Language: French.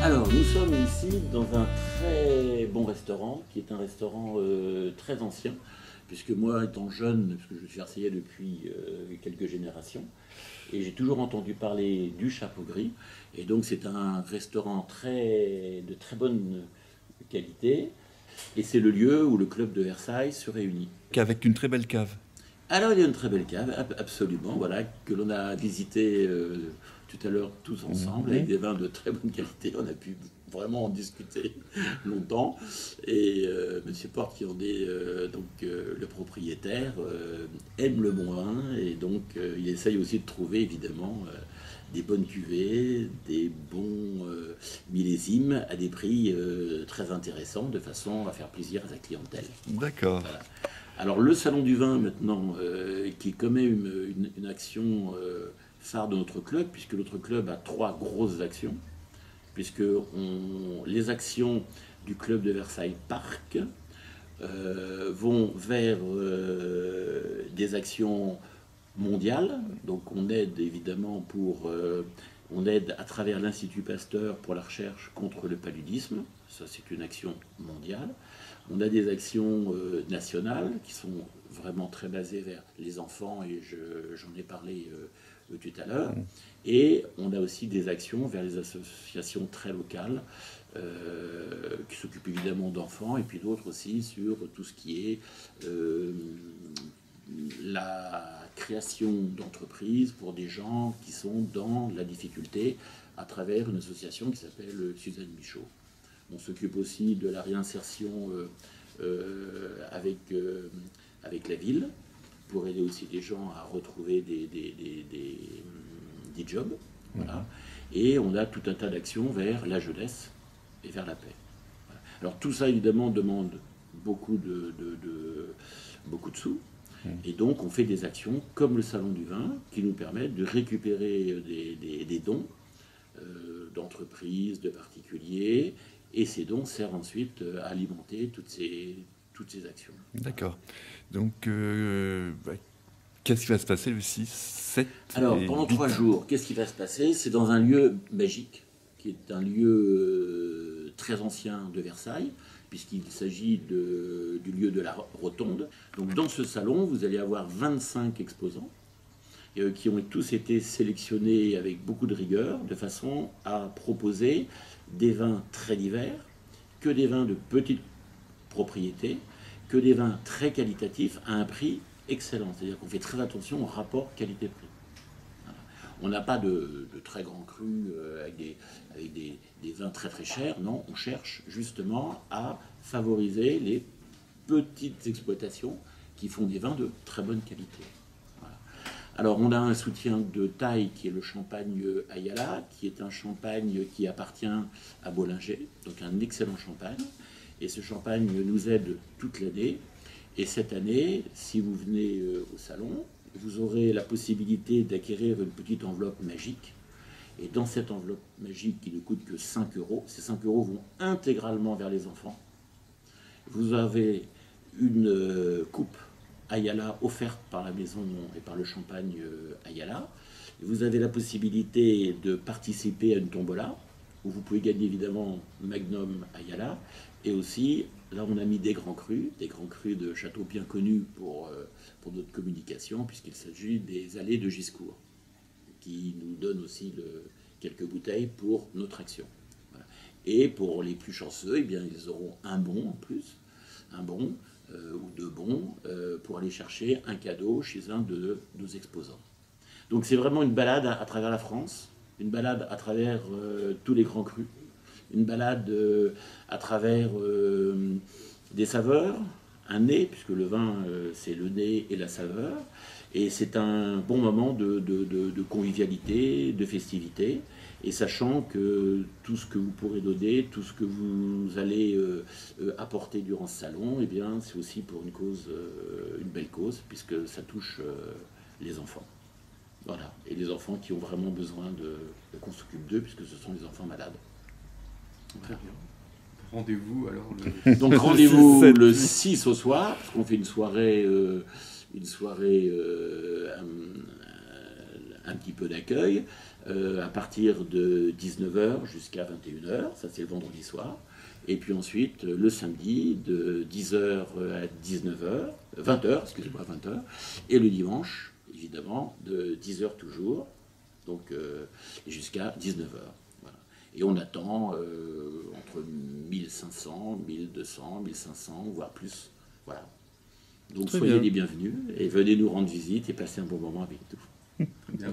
Alors, nous sommes ici dans un très bon restaurant, qui est un restaurant très ancien, puisque moi, étant jeune, parce que je suis Marseillais depuis quelques générations, et j'ai toujours entendu parler du Chapeau Gris, et donc c'est un restaurant de très bonne qualité, et c'est le lieu où le club de Versailles se réunit. Avec une très belle cave. Alors, il y a une très belle cave, absolument, voilà, que l'on a visité tout à l'heure tous ensemble, avec Mhm. des vins de très bonne qualité. On a pu vraiment en discuter longtemps. Et Monsieur Porte, qui en est le propriétaire, aime le bon vin, et donc il essaye aussi de trouver, évidemment, des bonnes cuvées, des bons millésimes à des prix très intéressants, de façon à faire plaisir à sa clientèle. D'accord. Voilà. Alors le salon du vin maintenant, qui est quand même une action phare de notre club, puisque notre club a trois grosses actions, puisque les actions du club de Versailles Parc vont vers des actions mondiales. Donc on aide évidemment on aide à travers l'Institut Pasteur pour la recherche contre le paludisme, ça c'est une action mondiale. On a des actions nationales qui sont vraiment très basées vers les enfants, et j'en ai parlé tout à l'heure. Et on a aussi des actions vers les associations très locales qui s'occupent évidemment d'enfants, et puis d'autres aussi sur tout ce qui est la création d'entreprises pour des gens qui sont dans la difficulté à travers une association qui s'appelle Suzanne Michaud. On s'occupe aussi de la réinsertion avec la ville, pour aider aussi les gens à retrouver des jobs. Voilà. Et on a tout un tas d'actions vers la jeunesse et vers la paix. Voilà. Alors tout ça, évidemment, demande beaucoup beaucoup de sous. Et donc on fait des actions comme le Salon du Vin, qui nous permettent de récupérer des dons d'entreprises, de particuliers, et ces dons servent ensuite à alimenter toutes ces actions. D'accord. Donc, qu'est-ce qui va se passer le 6, 7 Alors, et pendant 8? 3 jours, qu'est-ce qui va se passer? C'est dans un lieu magique, qui est un lieu très ancien de Versailles, puisqu'il s'agit du lieu de la Rotonde. Donc, dans ce salon, vous allez avoir 25 exposants qui ont tous été sélectionnés avec beaucoup de rigueur, de façon à proposer des vins très divers, que des vins de petite propriété, que des vins très qualitatifs à un prix excellent. C'est-à-dire qu'on fait très attention au rapport qualité-prix. Voilà. On n'a pas de très grands crus avec des vins très très chers. Non, on cherche justement à favoriser les petites exploitations qui font des vins de très bonne qualité. Voilà. Alors on a un soutien de taille qui est le champagne Ayala, qui est un champagne qui appartient à Bollinger, donc un excellent champagne. Et ce champagne nous aide toute l'année. Et cette année, si vous venez au salon, vous aurez la possibilité d'acquérir une petite enveloppe magique. Et dans cette enveloppe magique qui ne coûte que 5 euros, ces 5 euros vont intégralement vers les enfants. Vous avez une coupe Ayala offerte par la maison et par le champagne Ayala. Vous avez la possibilité de participer à une tombola, où vous pouvez gagner évidemment Magnum Ayala. Et aussi, là on a mis des grands crus de châteaux bien connus pour notre communication, puisqu'il s'agit des allées de Giscourt, qui nous donnent aussi quelques bouteilles pour notre action. Voilà. Et pour les plus chanceux, eh bien, ils auront un bon en plus, un bon ou deux bons, pour aller chercher un cadeau chez un de nos exposants. Donc c'est vraiment une balade à travers la France, une balade à travers tous les grands crus, une balade à travers des saveurs, un nez, puisque le vin c'est le nez et la saveur, et c'est un bon moment de convivialité, de festivité, et sachant que tout ce que vous pourrez donner, tout ce que vous allez apporter durant ce salon, eh bien c'est aussi pour une cause, une belle cause, puisque ça touche les enfants. Voilà, et les enfants qui ont vraiment besoin qu'on s'occupe d'eux, puisque ce sont les enfants malades. Très bien. Rendez-vous alors Donc rendez-vous le 6 au soir, parce qu'on fait une soirée un petit peu d'accueil, à partir de 19h jusqu'à 21h, ça c'est le vendredi soir. Et puis ensuite, le samedi, de 10h à 19h, 20h, excusez-moi, 20h, et le dimanche, évidemment, de 10h toujours, donc jusqu'à 19h. Voilà. Et on attend entre 1500, 1200, 1500, voire plus. Voilà. Donc Très soyez bien. les bienvenus et venez nous rendre visite et passer un bon moment avec nous. Bien.